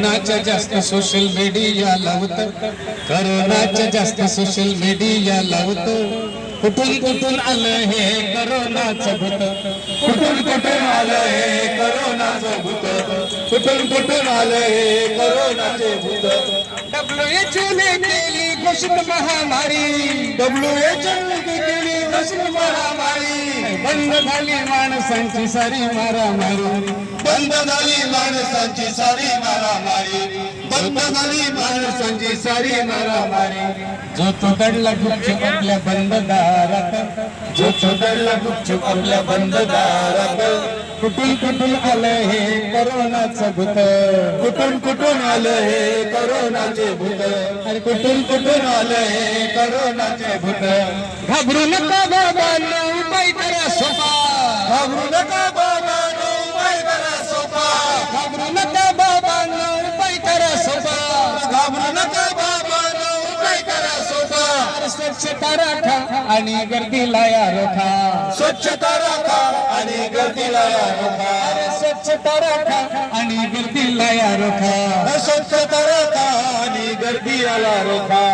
करोनाच्या जास्त social media लावत, करोनाच्या जास्त सोशल मीडिया लावत, कुठून कुठून आलं हे करोनाचं भूत, कुठून कुठून आलं हे करोनाचं भूत, कुठून कुठून आलं हे करोनाचे भूत. WHO ने केली घोषित महामारी, WHO ने केली घोषित महामारी, बंद झाली माणसांची सारी मारामारी, बंद झाली माणसांची सारी मारामारी, बंद झाली माणसांची सारी मारामारी. जो तो दडला गुपचूप आपल्या बंद दारात, जो तो दडला गुपचूप आपल्या बंद दारात, कुठून कुठून आलं हे करोनाचं भूत, कुठून कुठून आलं हे करोनाचे भूत, अरे कुठून कुठून आलं हे करोनाचे भूत. घाबरू नका बाबांनो उपाय करा सोपा, घाबरू नका बाबांनो उपाय करा सोपा, घाबरू नका बाबांनो उपाय करा सोपा, घाबरू नका बाबांनो उपाय करा सोपा. स्वच्छता राखा आणि गर्दीला या रोखा, स्वच्छता राखा आणि गर्दीला या रोखा, स्वच्छता राखा आणि गर्दीला या रोखा, स्वच्छता राखा आणि गर्दीला रोखा.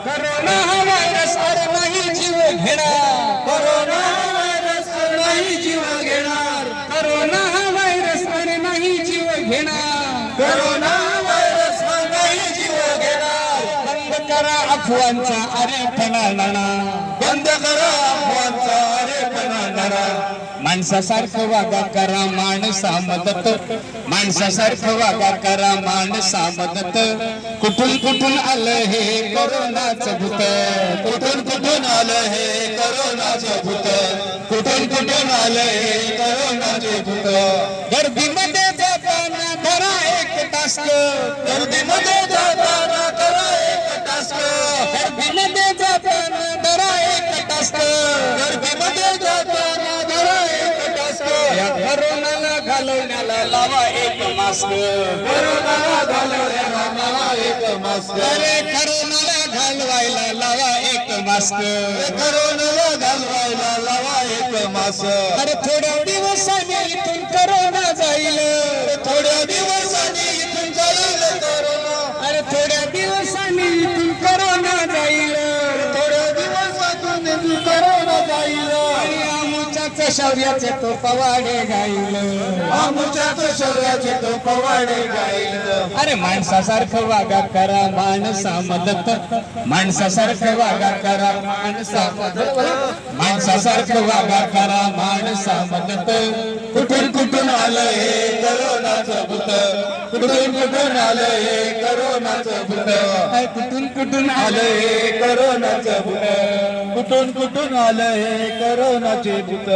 करोना हा व्हायरस अरे नाही जीव घेणार, करोना हा व्हायरस अरे नाही जीव घेणार, करोना हा व्हायरस अरे नाही जीव घेणार, करोना हा व्हायरस हा नाही जीव घेणार. बंद करा अफवांचा अरे फणाणा, बंद करा अफवांचा अरे फणाणा. माणसासारखं वागा करा माणसा मदत, माणसासारखं वागा करा माणसा मदत. कुठून कुठून आलं हे करोनाचं भूत, कुठून कुठून आलं हे करोनाचं भूत, कुठून कुठून आलं हे करोनाचे भूत. गर्दीमध्ये जाताना करा एक टास्क, गर्दीमध्ये जाताना करा एक टास्क, गर्दीमध्ये जाताना करा एक टास्क, गर्दीमध्ये जाताना करा एक टास्क. या करोनाला घालवण्याला लावा एक मास्क, करोनाला घालवण्याला लावा एक मास्क, अरे करोनाला घालवायला लावा एक मास्क, करोनाला घालवायला लावा एक मास्क. अरे थोड्या दिवसांनी इथून करोना जाईल, थोड्या दिवसांनी इथून जाईल करोना, अरे थोड्या दिवसांनी इथून करोना जाईल, थोड्या दिवसातून इथून करोना जाईल. आमुच्याच शौर्याचे तो पवाडे गाईल, आमुच्याच शौर्याचे तो पवाडे गाईल. अरे माणसासारखं वागा करा माणसा मदत, माणसासारखं वागा करा माणसा मदत, माणसासारखं वागा करा माणसा मदत. कुठून कुठून आलं हे करोनाचं भूत, कुठून कुठून आलं हे करोनाचं भूत, कुठून कुठून आलं हे करोनाचं भूत, कुठून कुठून आलं हे करोनाचे भूत.